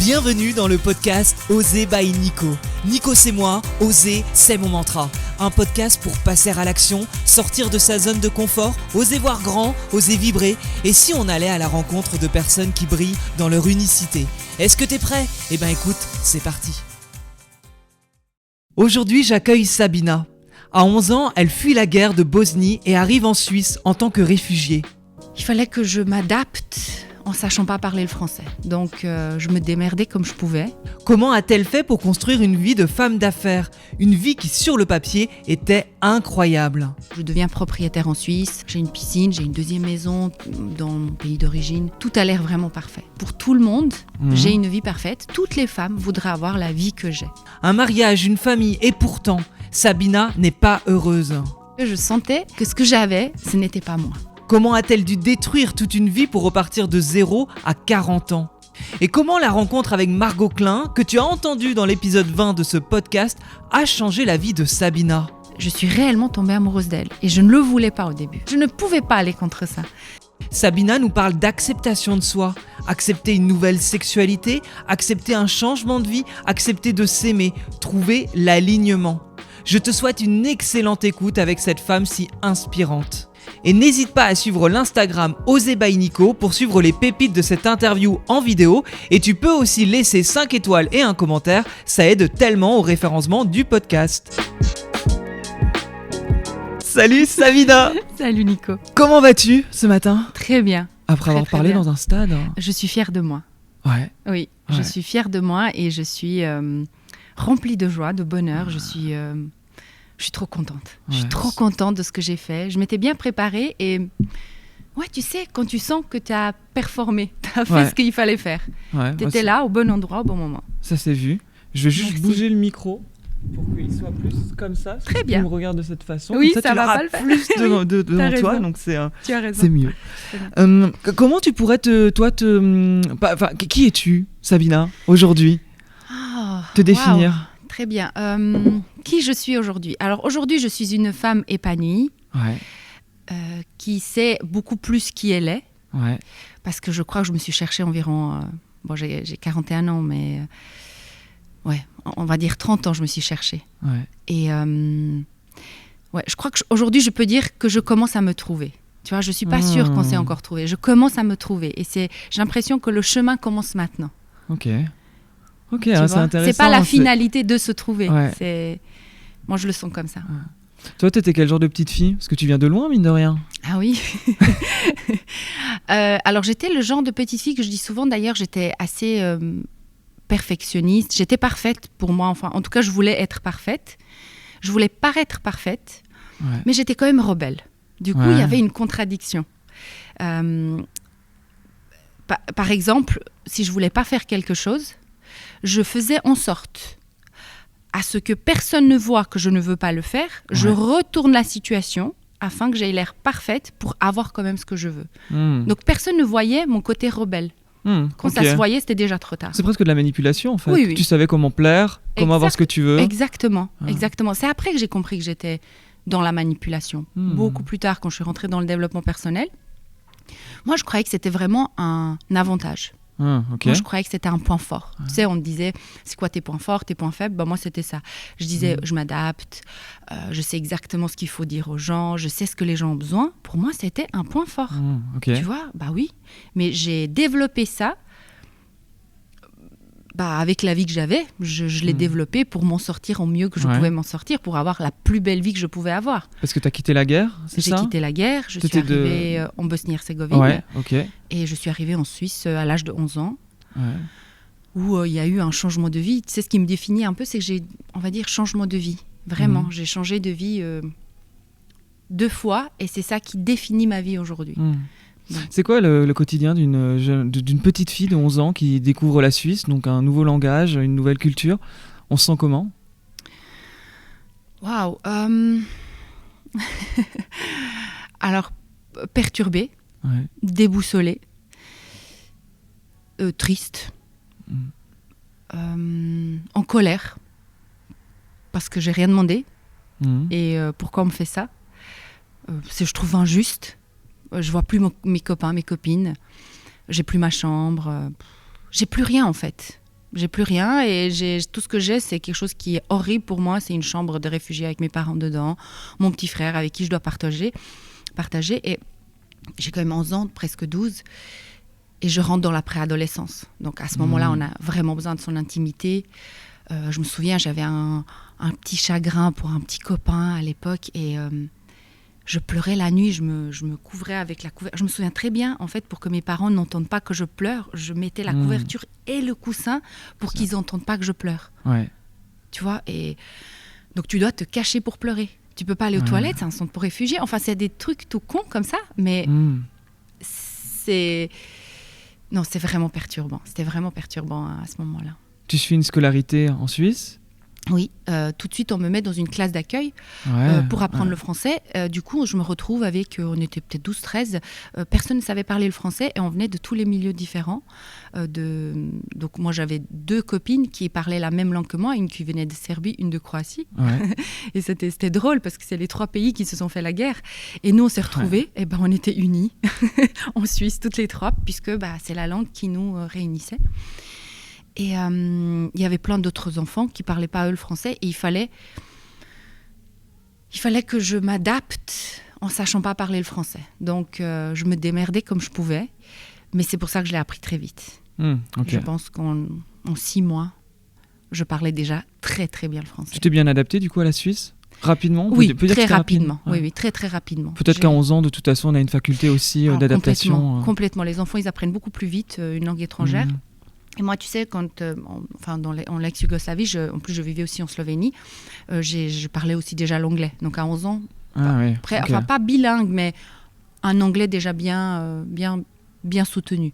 Bienvenue dans le podcast Oser by Nico. Nico c'est moi, oser c'est mon mantra. Un podcast pour passer à l'action, sortir de sa zone de confort, oser voir grand, oser vibrer. Et si on allait à la rencontre de personnes qui brillent dans leur unicité? Est-ce que t'es prêt? Eh ben écoute, c'est parti. Aujourd'hui j'accueille Sabina. À 11 ans, elle fuit la guerre de Bosnie et arrive en Suisse en tant que réfugiée. Il fallait que je m'adapte en sachant pas parler le français. Donc je me démerdais comme je pouvais. Comment a-t-elle fait pour construire une vie de femme d'affaires? Une vie qui, sur le papier, était incroyable. Je deviens propriétaire en Suisse, j'ai une piscine, j'ai une deuxième maison dans mon pays d'origine. Tout a l'air vraiment parfait. Pour tout le monde, j'ai une vie parfaite. Toutes les femmes voudraient avoir la vie que j'ai. Un mariage, une famille, et pourtant, Sabina n'est pas heureuse. Je sentais que ce que j'avais, ce n'était pas moi. Comment a-t-elle dû détruire toute une vie pour repartir de 0 à 40 ans? Et comment la rencontre avec Margot Klein, que tu as entendue dans l'épisode 20 de ce podcast, a changé la vie de Sabina? Je suis réellement tombée amoureuse d'elle et je ne le voulais pas au début. Je ne pouvais pas aller contre ça. Sabina nous parle d'acceptation de soi, accepter une nouvelle sexualité, accepter un changement de vie, accepter de s'aimer, trouver l'alignement. Je te souhaite une excellente écoute avec cette femme si inspirante. Et n'hésite pas à suivre l'Instagram Oser by Nico pour suivre les pépites de cette interview en vidéo. Et tu peux aussi laisser 5 étoiles et un commentaire, ça aide tellement au référencement du podcast. Salut Sabina. Salut Nico. Comment vas-tu ce matin? Très bien. Après avoir parlé bien. Dans un stade. Je suis fière de moi. Ouais. Oui, Ouais. je suis fière de moi et je suis remplie de joie, de bonheur. Je suis trop contente. Je suis Ouais. trop contente de ce que j'ai fait. Je m'étais bien préparée et ouais, tu sais, quand tu sens que tu as performé, tu as fait Ouais. ce qu'il fallait faire. Ouais, Tu étais là, au bon endroit, au bon moment. Ça s'est vu. Je vais juste Merci. bouger le micro pour qu'il soit plus comme ça. Parce Très que bien. Tu me regardes de cette façon. Oui, Comme ça tu va l'auras pas le faire. plus devant t'as toi, raison. donc c'est Tu as raison. c'est mieux. Très bien. Comment tu pourrais qui es-tu, Sabina, aujourd'hui? Oh, Te définir. waouh. Très bien. Qui je suis aujourd'hui? Alors aujourd'hui, je suis une femme épanouie Ouais, qui sait beaucoup plus qui elle est. ouais. Parce que je crois que je me suis cherchée environ... j'ai 41 ans, mais... ouais, on va dire 30 ans, je me suis cherchée. Ouais. Et ouais, je crois qu'aujourd'hui, je peux dire que je commence à me trouver. Tu vois, je ne suis pas sûre qu'on s'est encore trouvé. Je commence à me trouver. Et j'ai l'impression que le chemin commence maintenant. Ok, Tu c'est vois, intéressant. c'est pas la finalité de se trouver. Ouais. Moi, je le sens comme ça. Toi, t'étais quel genre de petite fille? Parce que tu viens de loin, mine de rien. Ah oui. Alors, j'étais le genre de petite fille que je dis souvent. D'ailleurs, j'étais assez perfectionniste. J'étais parfaite pour moi. Enfin, en tout cas, je voulais être parfaite. Je voulais paraître parfaite, Ouais. mais j'étais quand même rebelle. Du coup, il y avait une contradiction. Par exemple, si je voulais pas faire quelque chose, je faisais en sorte à ce que personne ne voit que je ne veux pas le faire. Je retourne la situation afin que j'aie l'air parfaite pour avoir quand même ce que je veux. Donc personne ne voyait mon côté rebelle. Quand ça se voyait, c'était déjà trop tard. C'est presque de la manipulation, en fait. Oui, oui. Tu savais comment plaire, comment avoir ce que tu veux. Exactement, exactement. C'est après que j'ai compris que j'étais dans la manipulation. Beaucoup plus tard, quand je suis rentrée dans le développement personnel, moi, je croyais que c'était vraiment un avantage. Ok. Moi, je croyais que c'était un point fort. Tu sais, on me disait, c'est quoi tes points forts, tes points faibles? Moi, c'était ça. Je disais, je m'adapte, je sais exactement ce qu'il faut dire aux gens, je sais ce que les gens ont besoin. Pour moi, c'était un point fort. Ok. Tu vois? Bah oui. Mais j'ai développé ça avec la vie que j'avais. Je l'ai développé pour m'en sortir au mieux que je pouvais m'en sortir, pour avoir la plus belle vie que je pouvais avoir. Parce que tu as quitté la guerre, c'est ça? J'ai quitté la guerre, je suis T'étais arrivée en Bosnie-Herzégovine. Ouais, ok. Et je suis arrivée en Suisse à l'âge de 11 ans, Ouais. où il y a eu un changement de vie. Tu sais, ce qui me définit un peu, c'est que j'ai, on va dire, changement de vie. Vraiment, j'ai changé de vie 2 fois, et c'est ça qui définit ma vie aujourd'hui. C'est quoi le quotidien d'une petite fille de 11 ans qui découvre la Suisse, donc un nouveau langage, une nouvelle culture? On se sent comment? Waouh. Alors, perturbée, déboussolée, triste, en colère, parce que j'ai rien demandé. Et pourquoi on me fait ça? Je trouve injuste. Je vois plus mes copains, mes copines. J'ai plus ma chambre. J'ai plus rien en fait. J'ai plus rien et tout ce que j'ai, c'est quelque chose qui est horrible pour moi. C'est une chambre de réfugié avec mes parents dedans, mon petit frère avec qui je dois partager. Et j'ai quand même 11 ans, presque 12. Et je rentre dans la préadolescence. Donc à ce moment-là, on a vraiment besoin de son intimité. Je me souviens, j'avais un petit chagrin pour un petit copain à l'époque et je pleurais la nuit, je me couvrais avec la couverture. Je me souviens très bien, en fait, pour que mes parents n'entendent pas que je pleure, je mettais la couverture et le coussin pour qu'ils n'entendent pas que je pleure. Ouais. Tu vois, et donc tu dois te cacher pour pleurer. Tu peux pas aller aux toilettes, c'est un centre pour réfugiés. Enfin, c'est des trucs tout cons comme ça, mais c'est vraiment perturbant. C'était vraiment perturbant à ce moment-là. Tu suis une scolarité en Suisse ? Oui, tout de suite, on me met dans une classe d'accueil pour apprendre le français. Du coup, je me retrouve avec, on était peut-être 12-13, personne ne savait parler le français et on venait de tous les milieux différents. Donc moi, j'avais 2 copines qui parlaient la même langue que moi, une qui venait de Serbie, une de Croatie. Ouais. Et c'était drôle parce que c'est les 3 pays qui se sont fait la guerre. Et nous, on s'est retrouvés, et on était unis en Suisse, toutes les 3, puisque c'est la langue qui nous réunissait. Et il y avait plein d'autres enfants qui ne parlaient pas eux le français. Et il fallait que je m'adapte en sachant pas parler le français. Donc, je me démerdais comme je pouvais. Mais c'est pour ça que je l'ai appris très vite. Okay. Je pense qu'en 6 mois, je parlais déjà très, très bien le français. Tu t'es bien adapté du coup à la Suisse ? Rapidement ? Oui, très rapidement. Oui, très, très rapidement. Peut-être qu'à 11 ans, de toute façon, on a une faculté aussi d'adaptation. Complètement. Les enfants, ils apprennent beaucoup plus vite une langue étrangère. Et moi, tu sais, quand, en l'ex-Yougoslavie, en plus je vivais aussi en Slovénie, je parlais aussi déjà l'anglais. Donc à 11 ans, pas bilingue, mais un anglais déjà bien soutenu.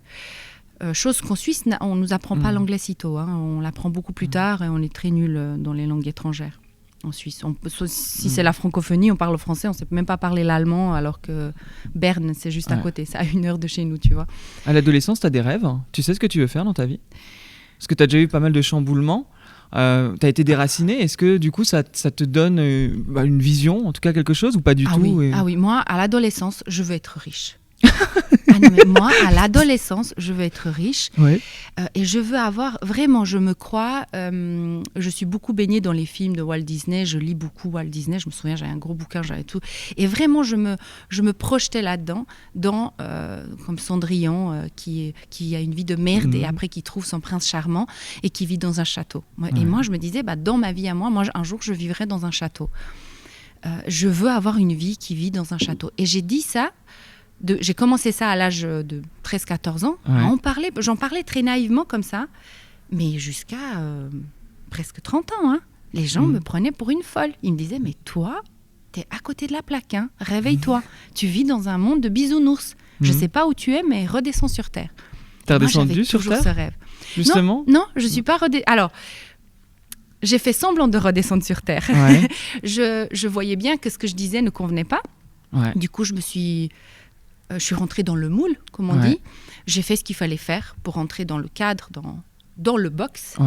Chose qu'en Suisse, on ne nous apprend pas l'anglais si tôt. On l'apprend beaucoup plus tard et on est très nul dans les langues étrangères. En Suisse, si c'est la francophonie, on parle français, on ne sait même pas parler l'allemand, alors que Berne, c'est juste à côté, c'est à 1 heure de chez nous, tu vois. À l'adolescence, tu as des rêves ? Tu sais ce que tu veux faire dans ta vie ? Parce que tu as déjà eu pas mal de chamboulements, tu as été déraciné, est-ce que du coup ça te donne une vision, en tout cas quelque chose, ou pas du tout Oui, moi, à l'adolescence, je veux être riche. Non, mais moi, à l'adolescence, je veux être riche et je veux avoir, vraiment, je me crois, je suis beaucoup baignée dans les films de Walt Disney, je lis beaucoup Walt Disney, je me souviens, j'avais un gros bouquin, j'avais tout, et vraiment, je me projetais là-dedans, comme Cendrillon, qui a une vie de merde et après qui trouve son prince charmant et qui vit dans un château. Et moi, je me disais, dans ma vie à moi, un jour, je vivrai dans un château. Je veux avoir une vie qui vit dans un château. Et j'ai dit ça. J'ai commencé ça à l'âge de 13-14 ans. J'en parlais très naïvement comme ça, mais jusqu'à presque 30 ans. Les gens me prenaient pour une folle. Ils me disaient, mais toi, t'es à côté de la plaque, réveille-toi. Tu vis dans un monde de bisounours. Je sais pas où tu es, mais redescends sur Terre. T'es redescendu sur Terre ? Ce rêve. Justement ? Non, je suis pas Alors, j'ai fait semblant de redescendre sur Terre. Je voyais bien que ce que je disais ne convenait pas. Du coup, je suis rentrée dans le moule, comme on dit. J'ai fait ce qu'il fallait faire pour rentrer dans le cadre, dans le box.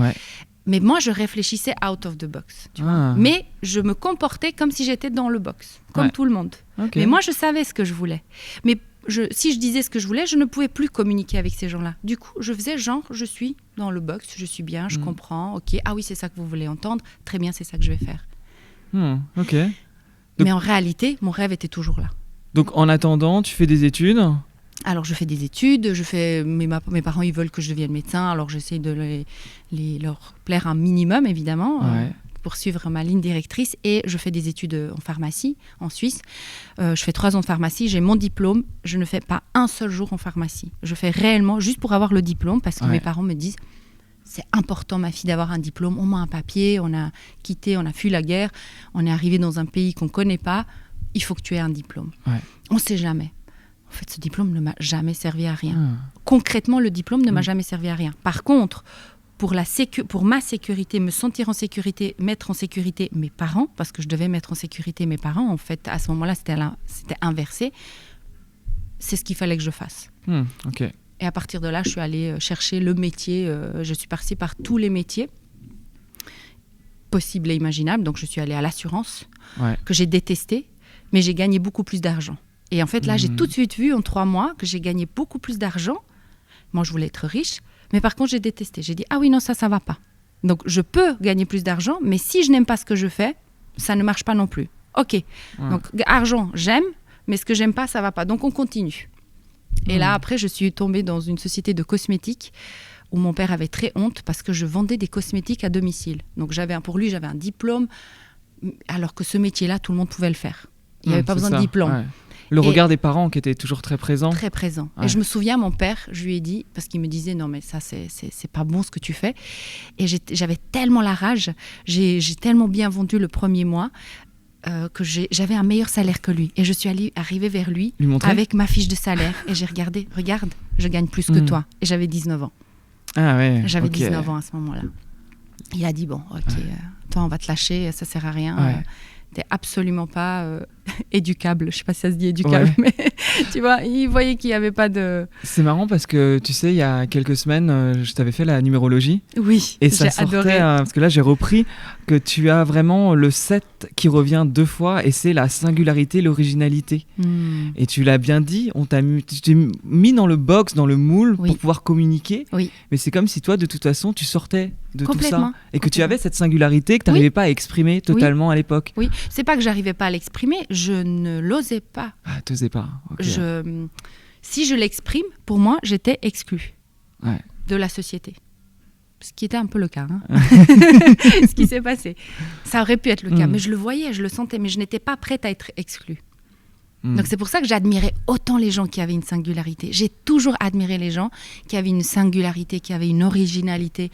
Mais moi, je réfléchissais out of the box. Tu vois. Mais je me comportais comme si j'étais dans le box, comme tout le monde. Mais moi, je savais ce que je voulais. Mais si je disais ce que je voulais, je ne pouvais plus communiquer avec ces gens-là. Du coup, je faisais genre, je suis dans le box, je suis bien, je comprends. Ok, ah oui, c'est ça que vous voulez entendre. Très bien, c'est ça que je vais faire. Mais en réalité, mon rêve était toujours là. Donc, en attendant, tu fais des études ? Alors, je fais des études. Mes parents, ils veulent que je devienne médecin. Alors, j'essaie de leur plaire un minimum, évidemment, pour suivre ma ligne directrice. Et je fais des études en pharmacie, en Suisse. Je fais 3 ans de pharmacie. J'ai mon diplôme. Je ne fais pas un seul jour en pharmacie. Je fais réellement juste pour avoir le diplôme, parce que mes parents me disent, c'est important, ma fille, d'avoir un diplôme. Au moins un papier. On a fui la guerre. On est arrivé dans un pays qu'on ne connaît pas. Il faut que tu aies un diplôme. On ne sait jamais. En fait, ce diplôme ne m'a jamais servi à rien. Concrètement, le diplôme ne m'a jamais servi à rien. Par contre, pour ma sécurité, me sentir en sécurité, mettre en sécurité mes parents, parce que je devais mettre en sécurité mes parents, en fait, à ce moment-là, c'était inversé. C'est ce qu'il fallait que je fasse. Et à partir de là, je suis allée chercher le métier. Je suis passée par tous les métiers possibles et imaginables. Donc, je suis allée à l'assurance, que j'ai détesté. Mais j'ai gagné beaucoup plus d'argent. Et en fait, là, j'ai tout de suite vu en 3 mois que j'ai gagné beaucoup plus d'argent. Moi, je voulais être riche. Mais par contre, j'ai détesté. J'ai dit, ah oui, non, ça va pas. Donc, je peux gagner plus d'argent, mais si je n'aime pas ce que je fais, ça ne marche pas non plus. OK. Donc, argent, j'aime, mais ce que j'aime pas, ça va pas. Donc, on continue. Et là, après, je suis tombée dans une société de cosmétiques où mon père avait très honte parce que je vendais des cosmétiques à domicile. Donc, pour lui, j'avais un diplôme, alors que ce métier-là, tout le monde pouvait le faire. Il n'y avait pas besoin de diplôme. Ouais. Le regard des parents qui était toujours très présent. Très présent. Ouais. Et je me souviens, mon père, je lui ai dit, parce qu'il me disait, non mais ça, c'est pas bon ce que tu fais. Et j'avais tellement la rage, j'ai tellement bien vendu le premier mois, que j'avais un meilleur salaire que lui. Et je suis arrivée vers lui avec ma fiche de salaire. Et j'ai regardé, regarde, je gagne plus que toi. Et j'avais 19 ans. Ah ouais. J'avais 19 ans à ce moment-là. Il a dit, bon, ok, toi, on va te lâcher, ça sert à rien. Ouais. T'es absolument pas éducable. Je sais pas si ça se dit éducable, mais tu vois, il voyait qu'il n'y avait pas de... C'est marrant parce que, tu sais, il y a quelques semaines, je t'avais fait la numérologie. Oui, et ça j'ai sortait, adoré. Parce que là, j'ai repris que tu as vraiment le 7 qui revient 2 fois et c'est la singularité, l'originalité. Et tu l'as bien dit, tu t'es mis dans le box, dans le moule pour pouvoir communiquer. Oui. Mais c'est comme si toi, de toute façon, tu sortais de tout ça. Et que tu avais cette singularité que tu n'arrivais pas à exprimer totalement à l'époque. Oui, c'est pas que j'arrivais pas à l'exprimer, je ne l'osais pas. Ah, t'osais pas. Okay. Si je l'exprime, pour moi, j'étais exclue de la société. Ce qui était un peu le cas. Ce qui s'est passé. Ça aurait pu être le cas, mais je le voyais, je le sentais, mais je n'étais pas prête à être exclue. Donc c'est pour ça que j'admirais autant les gens qui avaient une singularité. J'ai toujours admiré les gens qui avaient une singularité, qui avaient une originalité.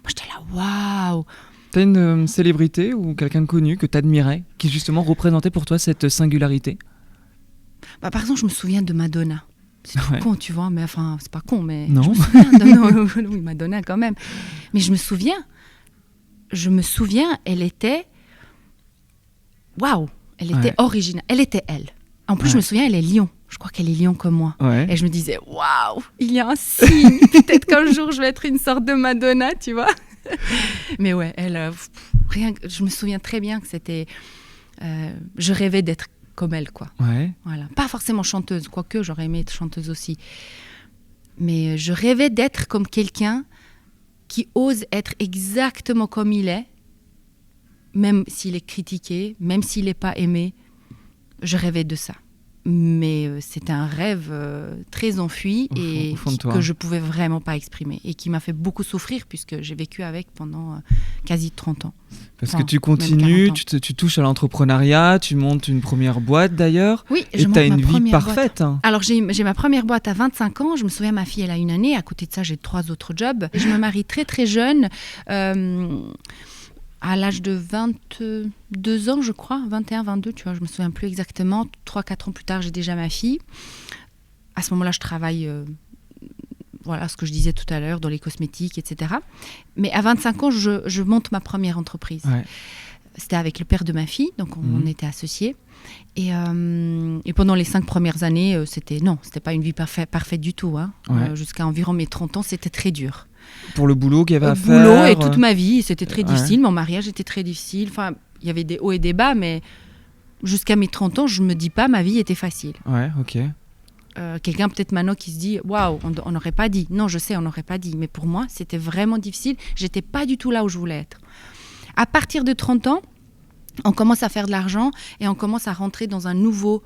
Moi, j'étais là, waouh! T'as une célébrité ou quelqu'un de connu que t'admirais, qui justement représentait pour toi cette singularité? Par exemple, je me souviens de Madonna. C'est tout con, tu vois, mais enfin, c'est pas con, mais non. Je me souviens de oui, Madonna quand même. Mais je me souviens, elle était, waouh, elle était originale, elle était elle. En plus, je me souviens, elle est lion. Je crois qu'elle est lion comme moi. Et je me disais, waouh, il y a un signe. Peut-être qu'un jour, je vais être une sorte de Madonna, tu vois. Mais ouais, je me souviens très bien que c'était... je rêvais d'être comme elle, quoi. Voilà. Pas forcément chanteuse, quoique j'aurais aimé être chanteuse aussi. Mais je rêvais d'être comme quelqu'un qui ose être exactement comme il est, même s'il est critiqué, même s'il n'est pas aimé. Je rêvais de ça. Mais c'était un rêve très enfui et que je ne pouvais vraiment pas exprimer et qui m'a fait beaucoup souffrir puisque j'ai vécu avec pendant quasi 30 ans. Parce que tu continues, tu touches à l'entrepreneuriat, tu montes une première boîte d'ailleurs. Oui, et tu as une vie parfaite. Alors j'ai ma première boîte à 25 ans, je me souviens, ma fille elle a 1 année, à côté de ça j'ai 3 autres jobs. Je me marie très très jeune. À l'âge de 22 ans, je crois, 21, 22, tu vois, je me souviens plus exactement. 3-4 ans plus tard, j'ai déjà ma fille. À ce moment-là, je travaille, voilà ce que je disais tout à l'heure, dans les cosmétiques, etc. Mais à 25 ans, je monte ma première entreprise. C'était avec le père de ma fille, donc on était associés. Et pendant les 5 premières années, c'était pas une vie parfaite du tout. Jusqu'à environ mes 30 ans, c'était très dur. Pour le boulot qu'il y avait à faire. Le boulot et toute ma vie, c'était très difficile. Mon mariage était très difficile. Enfin, il y avait des hauts et des bas, mais jusqu'à mes 30 ans, je me dis pas ma vie était facile. Quelqu'un peut-être maintenant qui se dit waouh, on n'aurait pas dit. Non, je sais, on n'aurait pas dit. Mais pour moi, c'était vraiment difficile. J'étais pas du tout là où je voulais être. À partir de 30 ans, on commence à faire de l'argent et on commence à rentrer dans un nouveau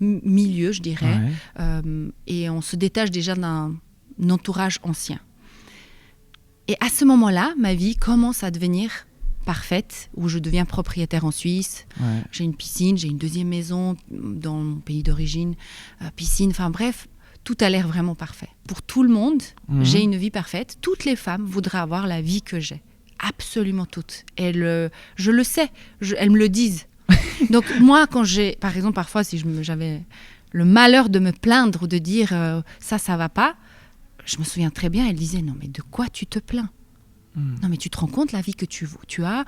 milieu, je dirais. Et on se détache déjà d'un entourage ancien. Et à ce moment-là, ma vie commence à devenir parfaite, où je deviens propriétaire en Suisse. J'ai une piscine, j'ai une 2e maison dans mon pays d'origine, piscine, enfin bref, tout a l'air vraiment parfait. Pour tout le monde, j'ai une vie parfaite. Toutes les femmes voudraient avoir la vie que j'ai. Absolument toutes. Je le sais, elles me le disent. Donc moi, par exemple, parfois, si j'avais le malheur de me plaindre ou de dire ça va pas, je me souviens très bien, elle disait, non mais de quoi tu te plains ? Non mais tu te rends compte la vie que tu as,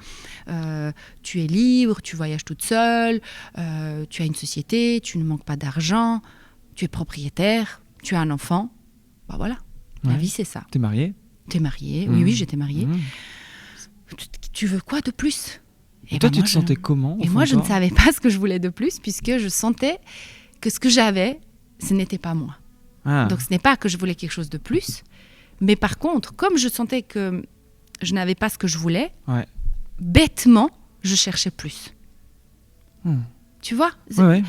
tu es libre, tu voyages toute seule, tu as une société, tu ne manques pas d'argent, tu es propriétaire, tu as un enfant. Bah voilà, la vie c'est ça. T'es mariée ? T'es mariée, oui, j'étais mariée. Tu veux quoi de plus ? Et toi, tu te sentais comment ? Et moi, je ne savais pas ce que je voulais de plus, puisque je sentais que ce que j'avais, ce n'était pas moi. Donc, ce n'est pas que je voulais quelque chose de plus, Mais par contre, comme je sentais que je n'avais pas ce que je voulais, Ouais. bêtement, je cherchais plus. Tu vois? Ouais.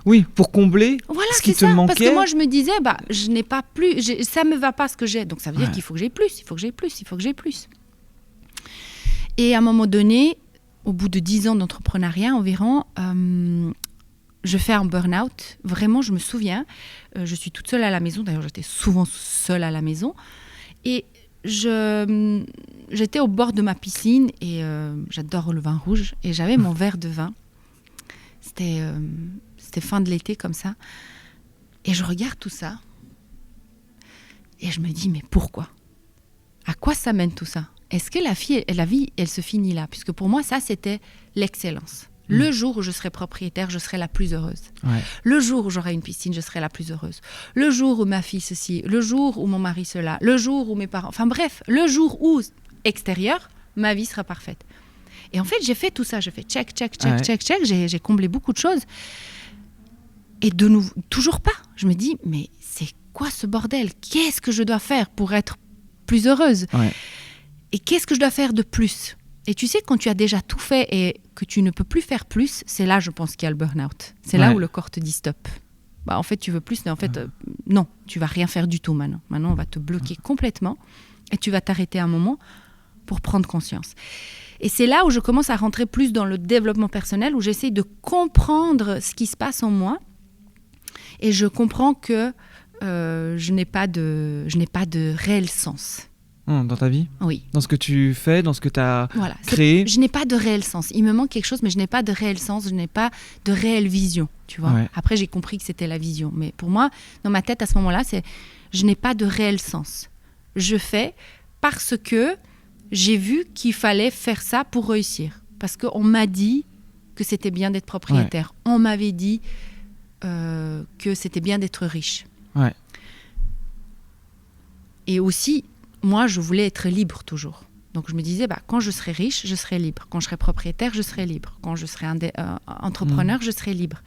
Oui, pour combler Voilà, ce qui c'est te ça. manquait. Parce que moi, je me disais, je n'ai pas plus, ça me va pas ce que j'ai. Donc ça veut dire Ouais. qu'il faut que j'ai plus, il faut que j'ai plus, il faut que j'ai plus. Et à un moment donné, au bout de 10 ans d'entrepreneuriat environ, je fais un burn-out. Vraiment, je me souviens, je suis toute seule à la maison. D'ailleurs, j'étais souvent seule à la maison. Et j'étais au bord de ma piscine et j'adore le vin rouge. Et j'avais mon verre de vin. C'était fin de l'été comme ça. Et je regarde tout ça. Et je me dis, mais pourquoi? À quoi ça mène tout ça? Est-ce que la vie, elle se finit là? Puisque pour moi, ça, c'était l'excellence. Le jour où je serai propriétaire, je serai la plus heureuse. Ouais. Le jour où j'aurai une piscine, je serai la plus heureuse. Le jour où ma fille ceci, le jour où mon mari cela, le jour où mes parents... Enfin bref, le jour où, extérieur, ma vie sera parfaite. Et en fait, j'ai fait tout ça. J'ai fait check. J'ai comblé beaucoup de choses. Et de nouveau, toujours pas. Je me dis, mais c'est quoi ce bordel? Qu'est-ce que je dois faire pour être plus heureuse? Ouais. Et qu'est-ce que je dois faire de plus? Et tu sais, quand tu as déjà tout fait et que tu ne peux plus faire plus, c'est là, je pense, qu'il y a le burn-out. C'est là où le corps te dit stop. En fait, tu veux plus, mais en fait, non, tu vas rien faire du tout maintenant. Maintenant, on va te bloquer complètement et tu vas t'arrêter un moment pour prendre conscience. Et c'est là où je commence à rentrer plus dans le développement personnel, où j'essaye de comprendre ce qui se passe en moi. Et je comprends que je n'ai pas de réel sens. Dans ta vie? Oui. Dans ce que tu fais, dans ce que tu as Voilà. créé? Je n'ai pas de réel sens. Il me manque quelque chose, mais je n'ai pas de réel sens, je n'ai pas de réelle vision, tu vois. Ouais. Après, j'ai compris que c'était la vision. Mais pour moi, dans ma tête, à ce moment-là, je n'ai pas de réel sens. Je fais parce que j'ai vu qu'il fallait faire ça pour réussir. Parce qu'on m'a dit que c'était bien d'être propriétaire. Ouais. On m'avait dit que c'était bien d'être riche. Ouais. Et aussi, moi, je voulais être libre toujours. Donc, je me disais, quand je serai riche, je serai libre. Quand je serai propriétaire, je serai libre. Quand je serai entrepreneur, je serai libre.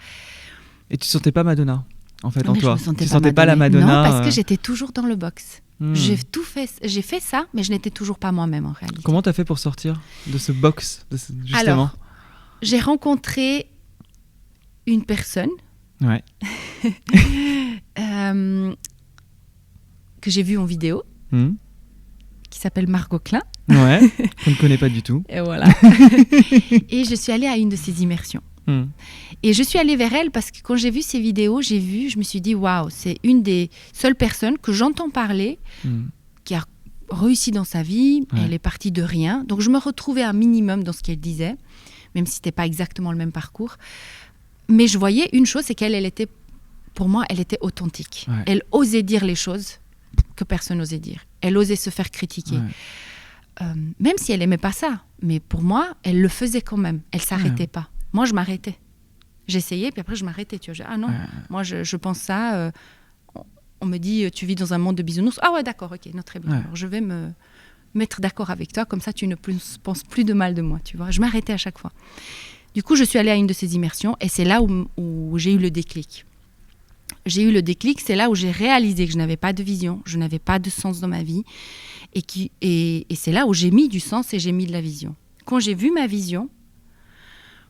Et tu ne sentais pas Madonna, en fait, non, en mais toi? Je me sentais tu ne sentais pas la Madonna? Non, parce que j'étais toujours dans le box. J'ai fait ça, mais je n'étais toujours pas moi-même, en réalité. Comment tu as fait pour sortir de ce box, justement? Alors, j'ai rencontré une personne ouais. que j'ai vue en vidéo, qui s'appelle Margot Klein. Ouais, je ne connais pas du tout. Et voilà. Et je suis allée à une de ses immersions. Et je suis allée vers elle parce que quand j'ai vu ces vidéos, je me suis dit, waouh, c'est une des seules personnes que j'entends parler qui a réussi dans sa vie. Ouais. Elle est partie de rien. Donc, je me retrouvais un minimum dans ce qu'elle disait, même si ce n'était pas exactement le même parcours. Mais je voyais une chose, c'est qu'elle était, pour moi, elle était authentique. Ouais. Elle osait dire les choses que personne n'osait dire. Elle osait se faire critiquer. Ouais. Même si elle n'aimait pas ça. Mais pour moi, elle le faisait quand même. Elle ne s'arrêtait pas. Moi, je m'arrêtais. J'essayais, puis après, je m'arrêtais. Tu vois, non, moi, je pense ça. On me dit, tu vis dans un monde de bisounours. Ah ouais, d'accord, ok, non, très bien. Ouais. Alors, je vais me mettre d'accord avec toi. Comme ça, tu ne penses plus de mal de moi. Tu vois, je m'arrêtais à chaque fois. Du coup, je suis allée à une de ces immersions et c'est là où j'ai eu le déclic. J'ai eu le déclic, c'est là où j'ai réalisé que je n'avais pas de vision, je n'avais pas de sens dans ma vie. Et c'est là où j'ai mis du sens et j'ai mis de la vision. Quand j'ai vu ma vision,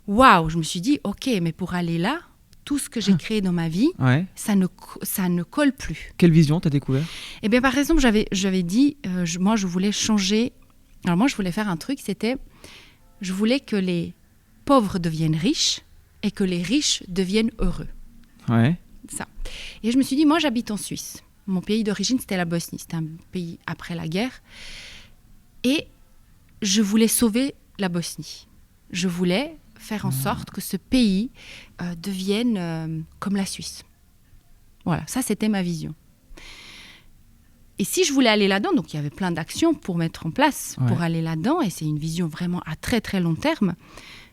waouh, je me suis dit, ok, mais pour aller là, tout ce que j'ai créé dans ma vie, ça ne colle plus. Quelle vision t'as découvert? Eh bien, par exemple, j'avais dit, moi, je voulais changer. Alors moi, je voulais faire un truc, je voulais que les pauvres deviennent riches et que les riches deviennent heureux. Ouais. Ça. Et je me suis dit, moi, j'habite en Suisse. Mon pays d'origine, c'était la Bosnie. C'était un pays après la guerre. Et je voulais sauver la Bosnie. Je voulais faire en sorte que ce pays devienne comme la Suisse. Voilà, ça, c'était ma vision. Et si je voulais aller là-dedans, donc il y avait plein d'actions pour mettre en place, pour aller là-dedans, et c'est une vision vraiment à très, très long terme.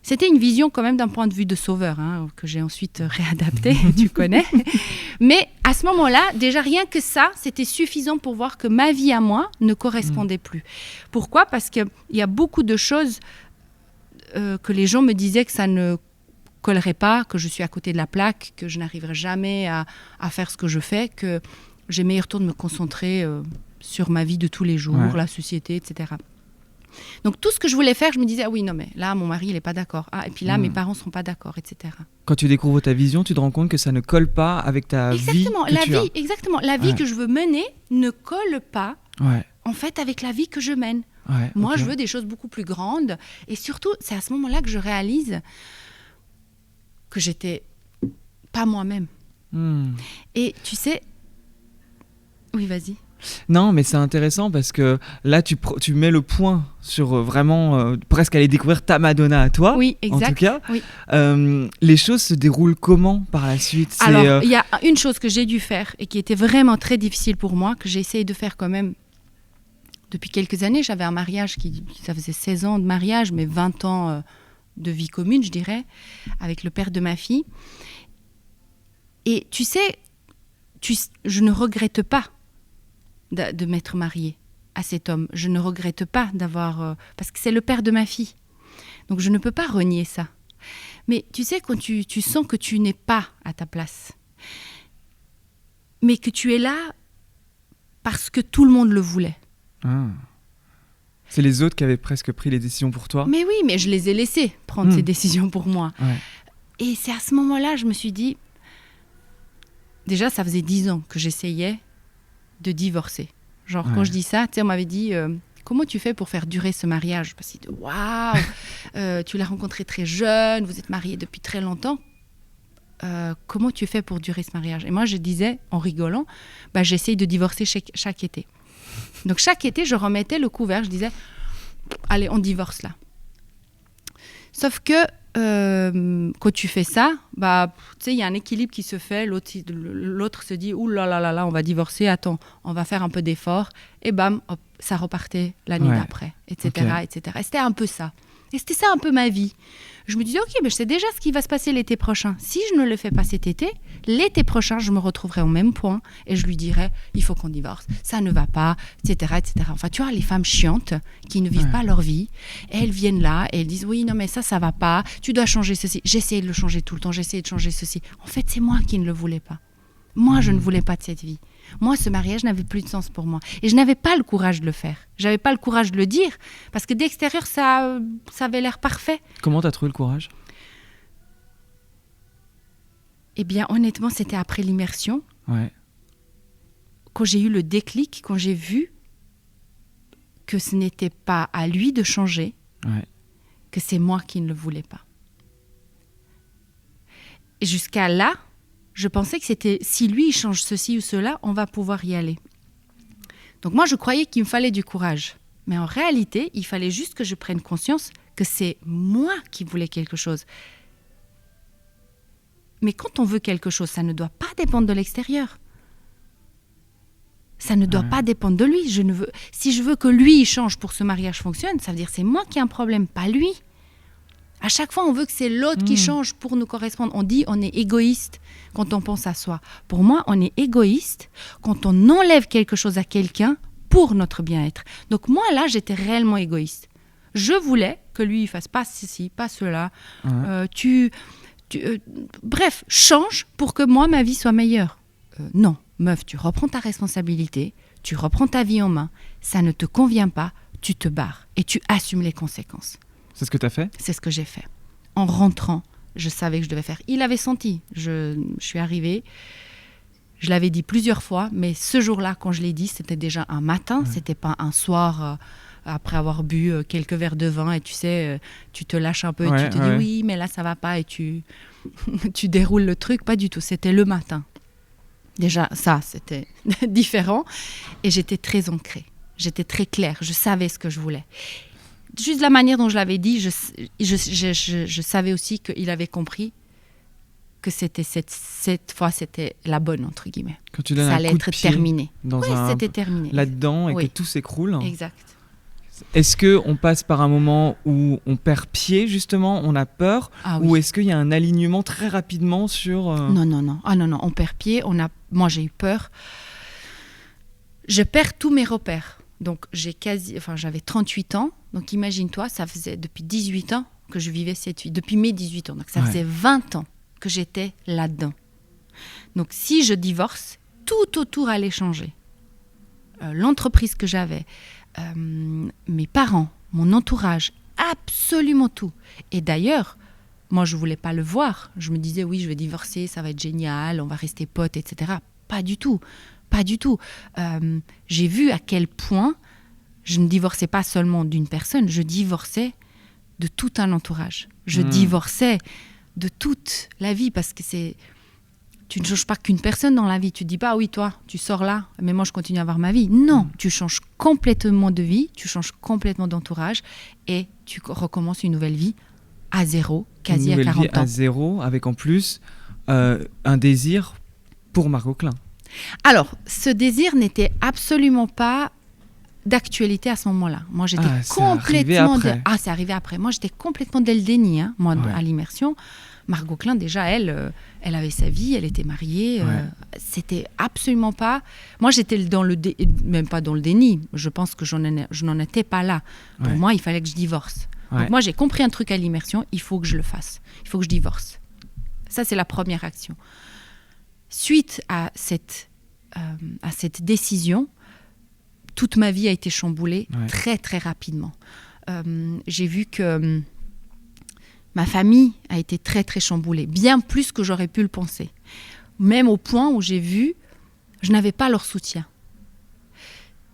C'était une vision quand même d'un point de vue de sauveur, que j'ai ensuite réadapté, tu connais. Mais à ce moment-là, déjà rien que ça, c'était suffisant pour voir que ma vie à moi ne correspondait plus. Pourquoi ? Parce qu'il y a beaucoup de choses que les gens me disaient que ça ne collerait pas, que je suis à côté de la plaque, que je n'arriverai jamais à faire ce que je fais, que j'ai meilleur temps de me concentrer sur ma vie de tous les jours, la société, etc. Donc tout ce que je voulais faire, je me disais, ah oui, non mais là, mon mari, il n'est pas d'accord. Ah, et puis là, mes parents ne seront pas d'accord, etc. Quand tu découvres ta vision, tu te rends compte que ça ne colle pas avec ta vie que tu as. Exactement, la vie que je veux mener ne colle pas, en fait, avec la vie que je mène. Moi, je veux des choses beaucoup plus grandes. Et surtout, c'est à ce moment-là que je réalise que j'étais pas moi-même. Et tu sais... Oui, vas-y. Non, mais c'est intéressant parce que là, tu mets le point sur vraiment presque aller découvrir ta Madonna à toi. Oui, exact. En tout cas, oui. Les choses se déroulent comment par la suite? Alors, il y a une chose que j'ai dû faire et qui était vraiment très difficile pour moi, que j'ai essayé de faire quand même depuis quelques années. J'avais un mariage ça faisait 16 ans de mariage, mais 20 ans de vie commune, je dirais, avec le père de ma fille. Et tu sais, je ne regrette pas de m'être mariée à cet homme. Je ne regrette pas d'avoir... parce que c'est le père de ma fille. Donc je ne peux pas renier ça. Mais tu sais, quand tu sens que tu n'es pas à ta place, mais que tu es là parce que tout le monde le voulait. C'est les autres qui avaient presque pris les décisions pour toi? Mais oui, mais je les ai laissés prendre ces décisions pour moi. Et c'est à ce moment-là, je me suis dit... Déjà, ça faisait 10 ans que j'essayais de divorcer. Genre, quand je dis ça, tu sais, on m'avait dit comment tu fais pour faire durer ce mariage? Parce que waouh, tu l'as rencontré très jeune, vous êtes mariés depuis très longtemps. Comment tu fais pour durer ce mariage? Et moi, je disais, en rigolant, j'essaye de divorcer chaque été. Donc, chaque été, je remettais le couvert, je disais, allez, on divorce là. Sauf que quand tu fais ça, tu sais, il y a un équilibre qui se fait. L'autre se dit, ouh là là là là, on va divorcer. Attends, on va faire un peu d'effort. Et bam, hop, ça repartait l'année d'après, etc., etc. Et c'était un peu ça. Et c'était ça un peu ma vie. Je me disais, ok, mais je sais déjà ce qui va se passer l'été prochain. Si je ne le fais pas cet été, l'été prochain, je me retrouverai au même point et je lui dirai, il faut qu'on divorce, ça ne va pas, etc., etc. Enfin, tu vois, les femmes chiantes qui ne vivent pas leur vie, elles viennent là et elles disent, oui, non, mais ça va pas, tu dois changer ceci. J'essayais de le changer tout le temps, j'essayais de changer ceci. En fait, c'est moi qui ne le voulais pas. Moi, je ne voulais pas de cette vie. Moi, ce mariage n'avait plus de sens pour moi. Et je n'avais pas le courage de le faire. Je n'avais pas le courage de le dire, parce que d'extérieur, ça avait l'air parfait. Comment tu as trouvé le courage? Eh bien, honnêtement, c'était après l'immersion. Quand j'ai eu le déclic, quand j'ai vu que ce n'était pas à lui de changer, que c'est moi qui ne le voulais pas. Et jusqu'à là, je pensais que c'était, si lui, il change ceci ou cela, on va pouvoir y aller. Donc moi, je croyais qu'il me fallait du courage. Mais en réalité, il fallait juste que je prenne conscience que c'est moi qui voulais quelque chose. Mais quand on veut quelque chose, ça ne doit pas dépendre de l'extérieur. Ça ne doit pas dépendre de lui. Si je veux que lui, il change pour que ce mariage fonctionne, ça veut dire que c'est moi qui ai un problème, pas lui. À chaque fois, on veut que c'est l'autre qui change pour nous correspondre. On dit on est égoïste quand on pense à soi. Pour moi, on est égoïste quand on enlève quelque chose à quelqu'un pour notre bien-être. Donc moi, là, j'étais réellement égoïste. Je voulais que lui, il fasse pas ceci, pas cela. Bref, change pour que moi, ma vie soit meilleure. Non, meuf, tu reprends ta responsabilité, tu reprends ta vie en main. Ça ne te convient pas, tu te barres et tu assumes les conséquences. C'est ce que tu as fait? C'est ce que j'ai fait. En rentrant, je savais que je devais faire. Il avait senti. Je suis arrivée. Je l'avais dit plusieurs fois, mais ce jour-là, quand je l'ai dit, c'était déjà un matin. C'était pas un soir après avoir bu quelques verres de vin et tu sais, tu te lâches un peu et tu te dis oui, mais là, ça va pas et tu déroules le truc. Pas du tout. C'était le matin. Déjà, ça, c'était différent. Et j'étais très ancrée. J'étais très claire. Je savais ce que je voulais. Juste la manière dont je l'avais dit, je savais aussi qu'il avait compris que c'était cette fois, c'était la bonne, entre guillemets. Quand tu donnes ça un allait coup de être pied terminé. c'était terminé. Là-dedans et que tout s'écroule. Exact. Est-ce qu'on passe par un moment où on perd pied, justement, on a peur, ou est-ce qu'il y a un alignement très rapidement sur... Non. Ah non, on perd pied. Moi, j'ai eu peur. Je perds tous mes repères. Donc, j'avais 38 ans. Donc, imagine-toi, ça faisait depuis 18 ans que je vivais cette vie. Depuis mes 18 ans. Donc, ça faisait 20 ans que j'étais là-dedans. Donc, si je divorce, tout autour allait changer. l'entreprise que j'avais, mes parents, mon entourage, absolument tout. Et d'ailleurs, moi, je ne voulais pas le voir. Je me disais, oui, je vais divorcer, ça va être génial, on va rester potes, etc. Pas du tout. Pas du tout. J'ai vu à quel point je ne divorçais pas seulement d'une personne, je divorçais de tout un entourage. Je divorçais de toute la vie parce que tu ne changes pas qu'une personne dans la vie. Tu ne dis pas, oui, toi, tu sors là, mais moi, je continue à avoir ma vie. Non, tu changes complètement de vie, tu changes complètement d'entourage et tu recommences une nouvelle vie à zéro, quasi à 40 ans. À zéro, avec en plus un désir pour Margot Klein. Alors, ce désir n'était absolument pas d'actualité à ce moment-là. Moi, j'étais complètement... c'est arrivé après. Moi, j'étais complètement dans le déni, à l'immersion. Margot Klein, déjà, elle avait sa vie, elle était mariée. C'était absolument pas... Moi, j'étais même pas dans le déni. Je pense que je n'en étais pas là. Pour moi, il fallait que je divorce. Donc, moi, j'ai compris un truc à l'immersion. Il faut que je le fasse. Il faut que je divorce. Ça, c'est la première action. Suite à cette décision, toute ma vie a été chamboulée très, très rapidement. J'ai vu que ma famille a été très, très chamboulée, bien plus que j'aurais pu le penser. Même au point où j'ai vu, je n'avais pas leur soutien.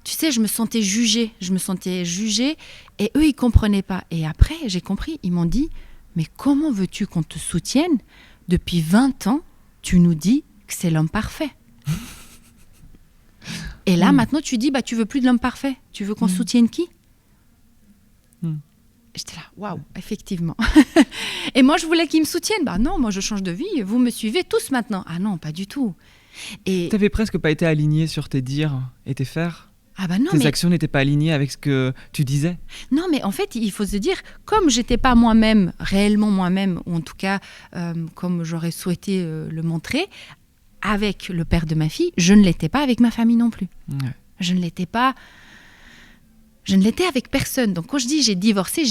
Tu sais, je me sentais jugée et eux, ils ne comprenaient pas. Et après, j'ai compris, ils m'ont dit, mais comment veux-tu qu'on te soutienne ? Depuis 20 ans, tu nous dis que c'est l'homme parfait. Et là, maintenant, tu dis, tu veux plus de l'homme parfait. Tu veux qu'on soutienne qui ? J'étais là, waouh, effectivement. Et moi, je voulais qu'ils me soutiennent. Non, moi, je change de vie. Vous me suivez tous maintenant. Ah non, pas du tout. Et tu n'avais presque pas été aligné sur tes dires et tes faire. Non, tes actions n'étaient pas alignées avec ce que tu disais. Non, mais en fait, il faut se dire, comme j'étais pas moi-même, réellement moi-même, ou en tout cas, comme j'aurais souhaité le montrer, avec le père de ma fille, je ne l'étais pas avec ma famille non plus. Je ne l'étais pas... Je ne l'étais avec personne. Donc, quand je dis j'ai divorcé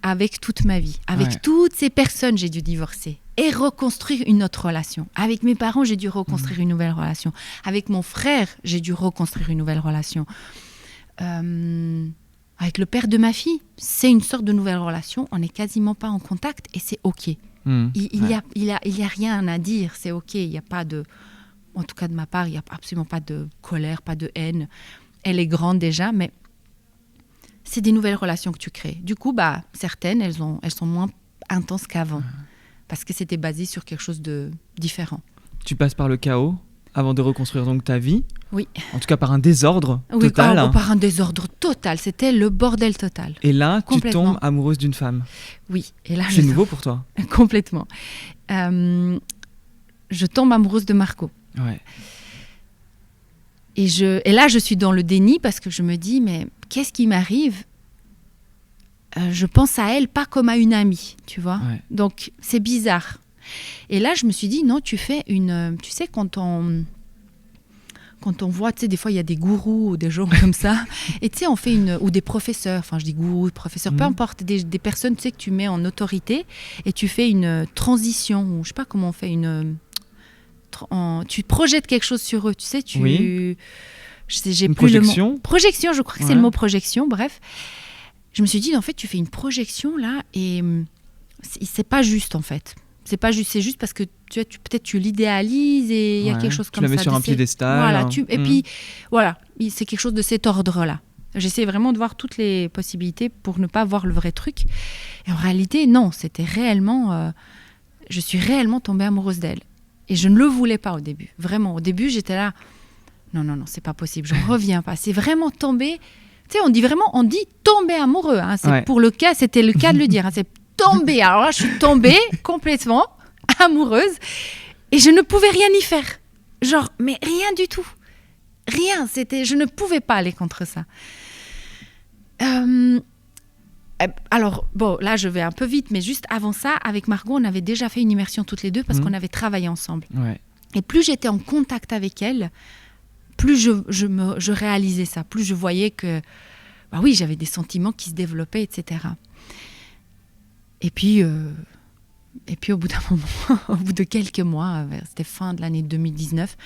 avec toute ma vie. Avec toutes ces personnes, j'ai dû divorcer et reconstruire une autre relation. Avec mes parents, j'ai dû reconstruire une nouvelle relation. Avec mon frère, j'ai dû reconstruire une nouvelle relation. Avec le père de ma fille, c'est une sorte de nouvelle relation. On n'est quasiment pas en contact et c'est OK. Il y a rien à dire. C'est OK. Il n'y a pas de... En tout cas, de ma part, il n'y a absolument pas de colère, pas de haine. Elle est grande déjà, mais... C'est des nouvelles relations que tu crées. Du coup, certaines, elles sont moins intenses qu'avant. Parce que c'était basé sur quelque chose de différent. Tu passes par le chaos avant de reconstruire donc ta vie. Oui. En tout cas, par un désordre total. Oui, par un désordre total. C'était le bordel total. Et là, tu tombes amoureuse d'une femme. Oui. Et là, c'est nouveau pour toi. Complètement. Je tombe amoureuse de Margot. Ouais. Et là, je suis dans le déni parce que je me dis, mais qu'est-ce qui m'arrive ? Je pense à elle pas comme à une amie, tu vois. Donc, c'est bizarre. Et là, je me suis dit, non, tu fais une... Tu sais, quand on voit, tu sais, des fois, il y a des gourous ou des gens comme ça. Et tu sais, on fait ou des professeurs, enfin, je dis gourous, professeurs, peu importe, des personnes, tu sais, que tu mets en autorité et tu fais une transition, ou je sais pas comment on fait tu projettes quelque chose sur eux, tu sais, j'ai une plus projection. Le mot. Projection, je crois que c'est le mot projection, bref. Je me suis dit, en fait, tu fais une projection là et c'est pas juste en fait. C'est pas juste, c'est juste parce que peut-être tu l'idéalises et il y a quelque chose comme ça. Tu la mets sur un piédestal. Voilà, et puis voilà, c'est quelque chose de cet ordre-là. J'essaie vraiment de voir toutes les possibilités pour ne pas voir le vrai truc. Et en réalité, non, c'était réellement... je suis réellement tombée amoureuse d'elle. Et je ne le voulais pas au début. Vraiment, au début, j'étais là... Non, c'est pas possible, je ne reviens pas. C'est vraiment tombé... Tu sais, on dit tomber amoureux. Hein. C'était le cas de le dire. Hein. C'est tomber. Alors là, je suis tombée complètement amoureuse. Et je ne pouvais rien y faire. Genre, mais rien du tout. Rien. Je ne pouvais pas aller contre ça. Alors, bon, là, je vais un peu vite, mais juste avant ça, avec Margot, on avait déjà fait une immersion toutes les deux parce qu'on avait travaillé ensemble. Ouais. Et plus j'étais en contact avec elle, plus je réalisais ça, plus je voyais que, oui, j'avais des sentiments qui se développaient, etc. Et puis au bout d'un moment, au bout de quelques mois, c'était fin de l'année 2019,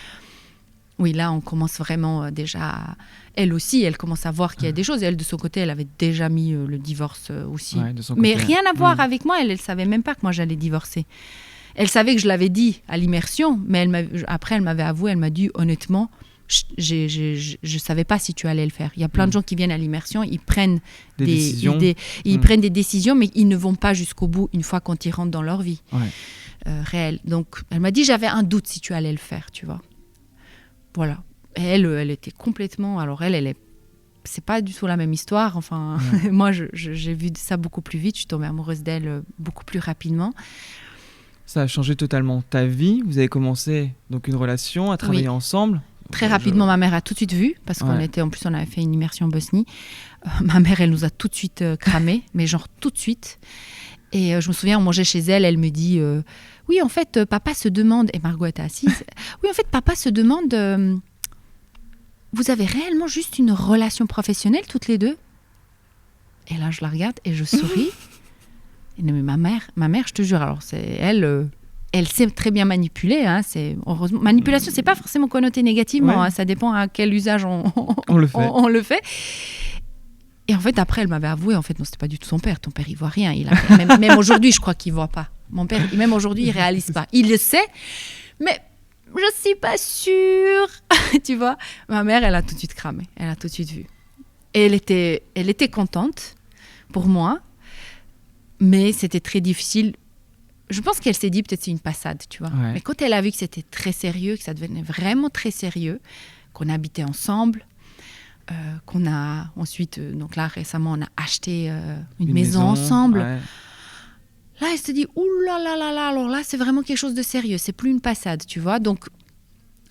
Oui, là, on commence vraiment déjà... Elle aussi, elle commence à voir qu'il y a des choses. Elle, de son côté, elle avait déjà mis le divorce aussi. Ouais, de son Mais côté. rien à voir avec moi. Elle ne savait même pas que moi, j'allais divorcer. Elle savait que je l'avais dit à l'immersion, mais après, elle m'avait avoué, elle m'a dit, honnêtement, je ne savais pas si tu allais le faire. Il y a plein de gens qui viennent à l'immersion, ils prennent des décisions. Ils prennent des décisions, mais ils ne vont pas jusqu'au bout une fois quand ils rentrent dans leur vie réelle. Donc, elle m'a dit, j'avais un doute si tu allais le faire, tu vois. Voilà. Et elle était complètement... Alors, c'est pas du tout la même histoire. Enfin, moi, j'ai vu ça beaucoup plus vite. Je suis tombée amoureuse d'elle beaucoup plus rapidement. Ça a changé totalement ta vie. Vous avez commencé donc une relation, à travailler ensemble. Très rapidement, ma mère a tout de suite vu, parce qu'on avait fait une immersion en Bosnie. Ma mère, elle nous a tout de suite cramé, mais genre tout de suite. Et je me souviens, on mangeait chez elle, elle me dit oui, en fait, papa se demande, et Margot était assise, oui, en fait, papa se demande, vous avez réellement juste une relation professionnelle toutes les deux? Et là, je la regarde et je souris. Et non, mais ma mère, je te jure, alors c'est elle sait très bien manipuler. Hein, heureusement, manipulation, c'est pas forcément connoté négativement. Hein, ça dépend à quel usage on le fait. Et en fait, après, elle m'avait avoué, en fait, non, c'était pas du tout son père. Ton père, il voit rien. Même aujourd'hui, je crois qu'il voit pas. Mon père, même aujourd'hui, il réalise pas. Il le sait, mais je suis pas sûre. Tu vois, ma mère, elle a tout de suite cramé. Elle a tout de suite vu. Et elle était contente pour moi, mais c'était très difficile. Je pense qu'elle s'est dit peut-être c'est une passade, tu vois. Ouais. Mais quand elle a vu que c'était très sérieux, que ça devenait vraiment très sérieux, qu'on habitait ensemble, qu'on a ensuite, donc là récemment, on a acheté une maison ensemble. Ouais. Là, elle se dit, ouh là là là là, alors là, c'est vraiment quelque chose de sérieux. C'est plus une passade, tu vois. Donc,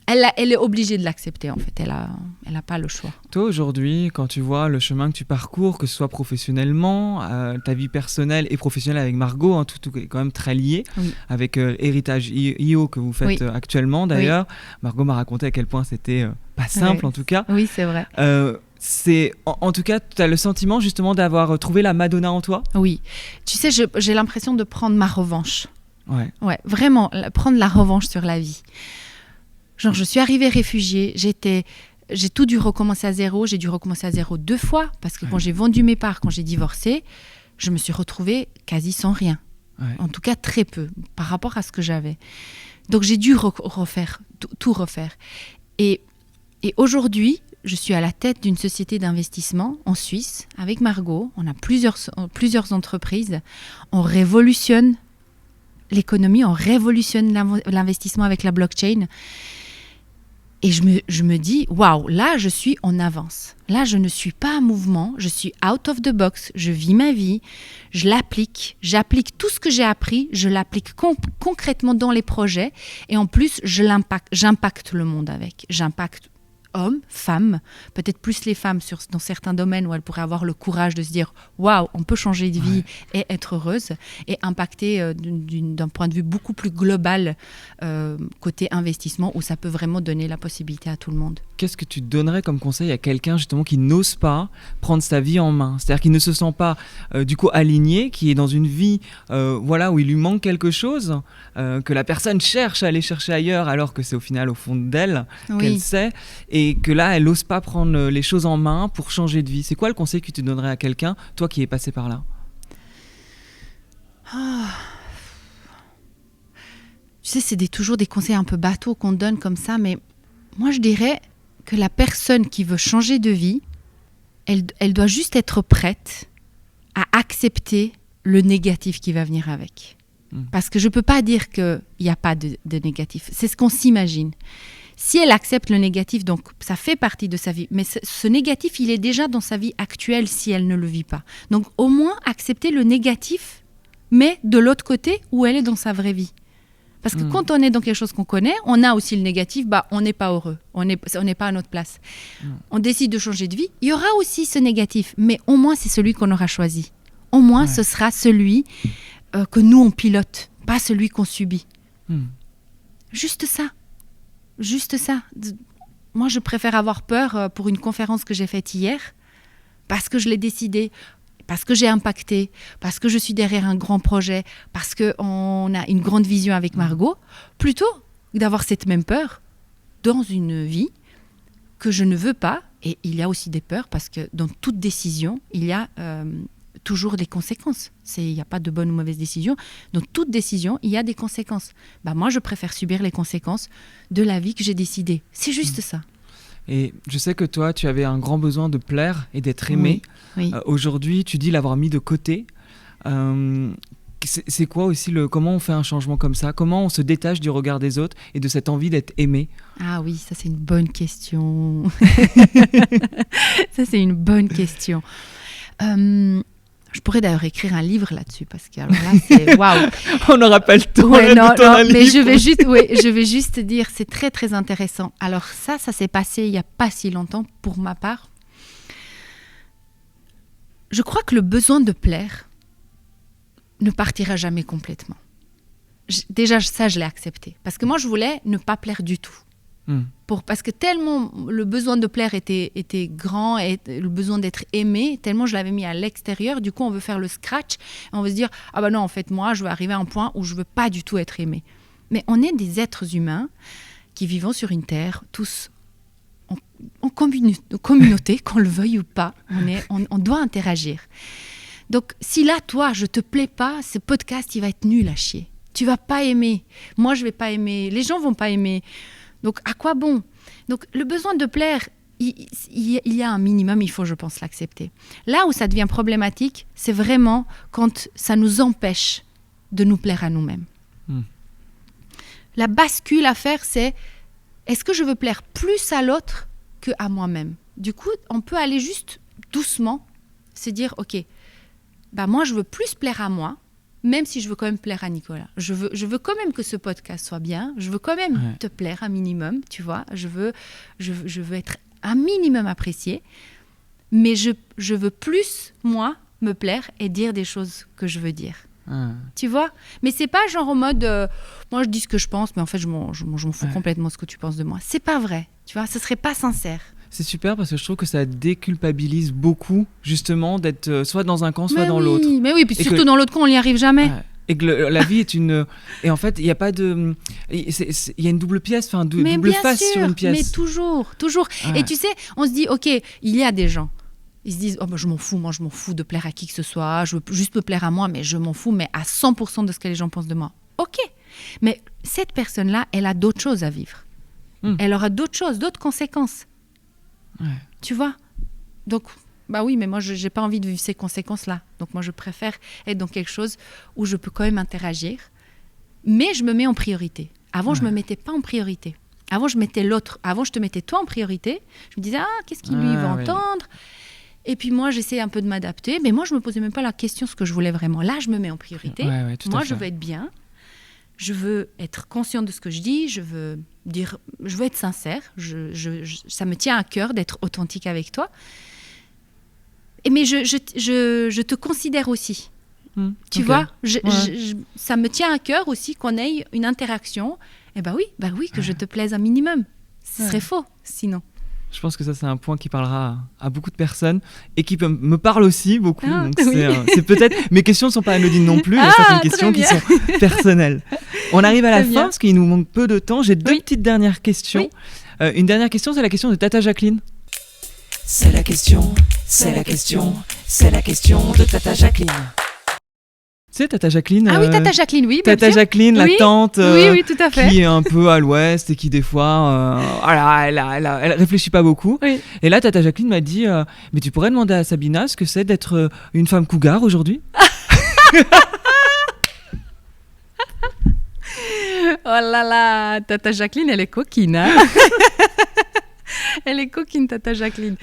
elle est obligée de l'accepter, en fait. Elle a pas le choix. Toi, aujourd'hui, quand tu vois le chemin que tu parcours, que ce soit professionnellement, ta vie personnelle et professionnelle avec Margot, hein, tout est quand même très lié, avec Héritage IO que vous faites actuellement, d'ailleurs. Oui. Margot m'a raconté à quel point c'était pas simple, en tout cas. Oui, c'est vrai. En tout cas, tu as le sentiment, justement, d'avoir trouvé la Madonna en toi? Oui. Tu sais, j'ai l'impression de prendre ma revanche. Ouais, vraiment, prendre la revanche sur la vie. Genre, je suis arrivée réfugiée, j'ai tout dû recommencer à zéro. J'ai dû recommencer à zéro 2 fois parce que quand j'ai vendu mes parts, quand j'ai divorcé, je me suis retrouvée quasi sans rien. En tout cas, très peu par rapport à ce que j'avais. Donc, j'ai dû refaire, tout refaire. Et aujourd'hui, je suis à la tête d'une société d'investissement en Suisse avec Margot. On a plusieurs entreprises. On révolutionne l'économie, on révolutionne l'investissement avec la blockchain. Et je me dis, waouh, là, je suis en avance. Là, je ne suis pas en mouvement, je suis out of the box, je vis ma vie, j'applique tout ce que j'ai appris, je l'applique concrètement dans les projets. Et en plus, j'impacte le monde avec. J'impacte hommes, femmes, peut-être plus les femmes dans certains domaines où elles pourraient avoir le courage de se dire « Waouh, on peut changer de vie et être heureuse » et impacter d'un point de vue beaucoup plus global côté investissement où ça peut vraiment donner la possibilité à tout le monde. Qu'est-ce que tu donnerais comme conseil à quelqu'un justement qui n'ose pas prendre sa vie en main? C'est-à-dire qu'il ne se sent pas du coup aligné, qui est dans une vie où il lui manque quelque chose, que la personne cherche à aller chercher ailleurs alors que c'est au final au fond d'elle qu'elle sait, et que là, elle n'ose pas prendre les choses en main pour changer de vie. C'est quoi le conseil que tu donnerais à quelqu'un, toi qui es passé par là? Tu sais, c'est toujours des conseils un peu bateaux qu'on donne comme ça, mais moi, je dirais que la personne qui veut changer de vie, elle doit juste être prête à accepter le négatif qui va venir avec. Parce que je ne peux pas dire qu'il n'y a pas de négatif. C'est ce qu'on s'imagine. Si elle accepte le négatif, donc ça fait partie de sa vie, mais ce négatif, il est déjà dans sa vie actuelle si elle ne le vit pas. Donc au moins accepter le négatif, mais de l'autre côté où elle est dans sa vraie vie. Parce que quand on est dans quelque chose qu'on connaît, on a aussi le négatif, on n'est pas heureux, on n'est pas à notre place. On décide de changer de vie, il y aura aussi ce négatif, mais au moins c'est celui qu'on aura choisi. Au moins ce sera celui que nous on pilote, pas celui qu'on subit. Juste ça. Juste ça. Moi, je préfère avoir peur pour une conférence que j'ai faite hier parce que je l'ai décidé, parce que j'ai impacté, parce que je suis derrière un grand projet, parce qu'on a une grande vision avec Margot, plutôt que d'avoir cette même peur dans une vie que je ne veux pas, et il y a aussi des peurs, parce que dans toute décision, il y a toujours des conséquences. Il n'y a pas de bonne ou mauvaise décision. Dans toute décision, il y a des conséquences. Moi, je préfère subir les conséquences de la vie que j'ai décidée. C'est juste ça. Et je sais que toi, tu avais un grand besoin de plaire et d'être aimé. Oui. Aujourd'hui, tu dis l'avoir mis de côté. C'est quoi aussi comment on fait un changement comme ça? Comment on se détache du regard des autres et de cette envie d'être aimé? Ah oui, ça c'est une bonne question. Ça c'est une bonne question. Je pourrais d'ailleurs écrire un livre là-dessus, parce que alors là c'est waouh. On n'aura pas le temps. Mais je vais juste dire, c'est très très intéressant. Alors ça s'est passé il n'y a pas si longtemps pour ma part. Je crois que le besoin de plaire ne partira jamais complètement. Déjà ça je l'ai accepté, parce que moi je voulais ne pas plaire du tout. Parce que tellement le besoin de plaire était grand, et le besoin d'être aimé, tellement je l'avais mis à l'extérieur, du coup on veut faire le scratch, et on veut se dire « Ah non, en fait, moi, je veux arriver à un point où je ne veux pas du tout être aimé. » Mais on est des êtres humains qui vivons sur une terre, tous en communauté, qu'on le veuille ou pas, on doit interagir. Donc si là, toi, je ne te plais pas, ce podcast, il va être nul à chier. Tu ne vas pas aimer, moi je ne vais pas aimer, les gens ne vont pas aimer. Donc, à quoi bon? Donc, le besoin de plaire, il y a un minimum, il faut, je pense, l'accepter. Là où ça devient problématique, c'est vraiment quand ça nous empêche de nous plaire à nous-mêmes. La bascule à faire, c'est est-ce que je veux plaire plus à l'autre qu'à moi-même? Du coup, on peut aller juste doucement se dire, OK, moi, je veux plus plaire à moi, même si je veux quand même plaire à Nicolas. Je veux quand même que ce podcast soit bien. Je veux quand même te plaire un minimum, tu vois. Je veux être un minimum apprécié. Mais je veux plus, moi, me plaire et dire des choses que je veux dire. Tu vois? Mais c'est pas genre en mode... moi, je dis ce que je pense, mais en fait, je m'en fous complètement ce que tu penses de moi. C'est pas vrai, tu vois. Ce serait pas sincère. C'est super parce que je trouve que ça déculpabilise beaucoup, justement, d'être soit dans un camp, soit dans l'autre. Mais oui, puis surtout dans l'autre camp, on n'y arrive jamais. Et que la vie est une... Et en fait, il n'y a pas de... Il y a une double pièce, enfin, double face sur une pièce. Mais toujours. Et tu sais, on se dit, OK, il y a des gens. Ils se disent, je m'en fous, moi je m'en fous de plaire à qui que ce soit, je veux juste me plaire à moi, mais je m'en fous, mais à 100% de ce que les gens pensent de moi. OK, mais cette personne-là, elle a d'autres choses à vivre. Elle aura d'autres choses, d'autres conséquences. Tu vois? Donc, oui, mais moi, je n'ai pas envie de vivre ces conséquences-là. Donc, moi, je préfère être dans quelque chose où je peux quand même interagir, mais je me mets en priorité. Avant, je ne me mettais pas en priorité. Avant, je mettais l'autre. Avant, je te mettais toi en priorité. Je me disais, qu'est-ce qu'il lui va entendre? Et puis, moi, j'essayais un peu de m'adapter, mais moi, je ne me posais même pas la question ce que je voulais vraiment. Là, je me mets en priorité. Moi, je veux être bien. Je veux être consciente de ce que je dis, je veux être sincère, ça me tient à cœur d'être authentique avec toi. Mais je te considère aussi, tu vois, ça me tient à cœur aussi qu'on ait une interaction. Et oui, que je te plaise un minimum. Ce serait faux, sinon. Je pense que ça, c'est un point qui parlera à beaucoup de personnes et qui me parle aussi beaucoup. Donc c'est peut-être... Mes questions ne sont pas anodines non plus. Il y a certaines questions qui sont personnelles. On arrive à la fin parce qu'il nous manque peu de temps. J'ai deux petites dernières questions. Une dernière question, c'est la question de Tata Jacqueline. C'est la question de Tata Jacqueline. C'est Tata Jacqueline. Ah oui, Tata Jacqueline, oui. Tata Jacqueline, la tante oui, tout à fait. Qui est un peu à l'ouest et qui des fois, elle réfléchit pas beaucoup. Oui. Et là, Tata Jacqueline m'a dit, mais tu pourrais demander à Sabina ce que c'est d'être une femme cougar aujourd'hui. Oh là là, Tata Jacqueline, elle est coquine. Hein. Elle est coquine, Tata Jacqueline.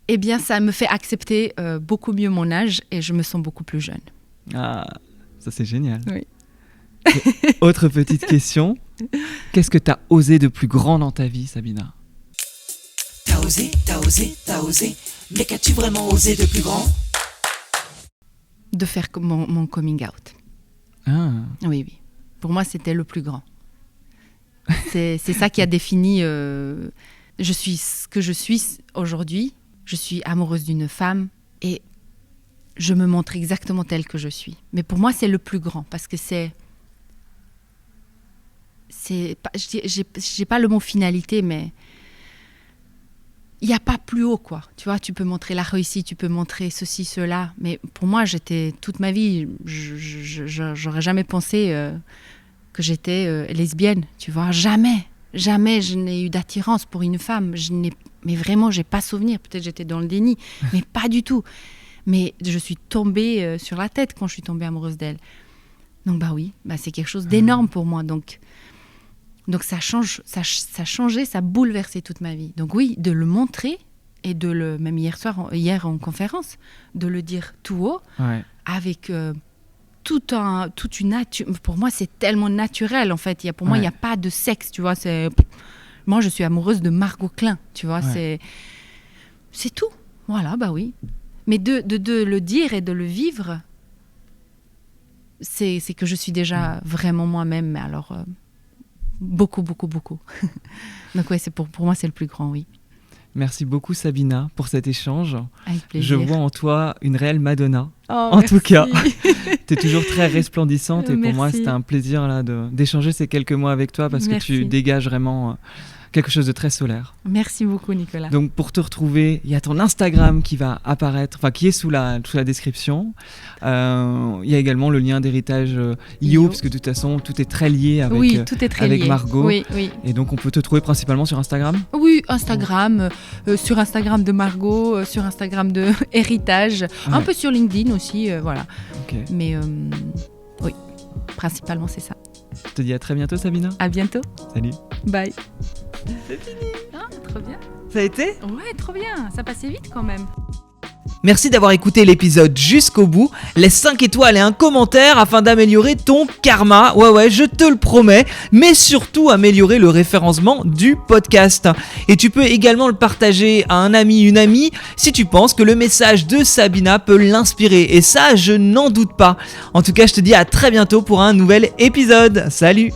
Eh bien, ça me fait accepter beaucoup mieux mon âge et je me sens beaucoup plus jeune. Ah, ça c'est génial. Oui. Autre petite question. Qu'est-ce que tu as osé de plus grand dans ta vie, Sabina? T'as osé. Mais qu'as-tu vraiment osé de plus grand? De faire mon coming out. Ah. Oui. Pour moi, c'était le plus grand. C'est ça qui a défini... je suis ce que je suis aujourd'hui. Je suis amoureuse d'une femme et je me montre exactement telle que je suis. Mais pour moi, c'est le plus grand parce que j'ai pas le mot finalité, mais il n'y a pas plus haut, quoi. Tu vois, tu peux montrer la réussite, tu peux montrer ceci, cela. Mais pour moi, toute ma vie, j'aurais jamais pensé que j'étais lesbienne, tu vois. Jamais je n'ai eu d'attirance pour une femme. Mais vraiment, j'ai pas souvenir. Peut-être j'étais dans le déni, mais pas du tout. Mais je suis tombée sur la tête quand je suis tombée amoureuse d'elle. Donc oui, c'est quelque chose d'énorme pour moi. Donc ça change, ça a changé, ça a bouleversé toute ma vie. Donc oui, de le montrer et même hier en conférence, de le dire tout haut, avec toute une nature. Pour moi, c'est tellement naturel en fait. Pour moi, il n'y a pas de sexe, tu vois. Moi, je suis amoureuse de Margot Klein, tu vois. C'est tout. Voilà, oui. Mais de le dire et de le vivre, c'est que je suis déjà vraiment moi-même. Mais alors. Beaucoup. Donc pour moi, c'est le plus grand, oui. Merci beaucoup Sabina pour cet échange. Avec plaisir. Je vois en toi une réelle Madonna. En tout cas, tu es toujours très resplendissante et pour moi, Merci. c'était un plaisir là, d'échanger ces quelques mots avec toi parce que tu dégages vraiment quelque chose de très solaire. Merci beaucoup Nicolas. Donc pour te retrouver, il y a ton Instagram qui va apparaître, qui est sous la description. Il y a également le lien d'héritage IO, parce que de toute façon tout est très lié avec, tout est très avec lié. Margot. Oui. Et donc on peut te trouver principalement sur Instagram ? Oui, Instagram, sur Instagram de Margot, sur Instagram de Héritage, un peu sur LinkedIn aussi, voilà. Okay. Mais oui, principalement c'est ça. Je te dis à très bientôt Sabina. À bientôt. Salut. Bye. C'est fini. Trop bien. Ça a été ? Ouais, trop bien. Ça passait vite quand même. Merci d'avoir écouté l'épisode jusqu'au bout. Laisse 5 étoiles et un commentaire afin d'améliorer ton karma. Ouais, je te le promets. Mais surtout améliorer le référencement du podcast. Et tu peux également le partager à un ami, une amie, si tu penses que le message de Sabina peut l'inspirer. Et ça, je n'en doute pas. En tout cas, je te dis à très bientôt pour un nouvel épisode. Salut!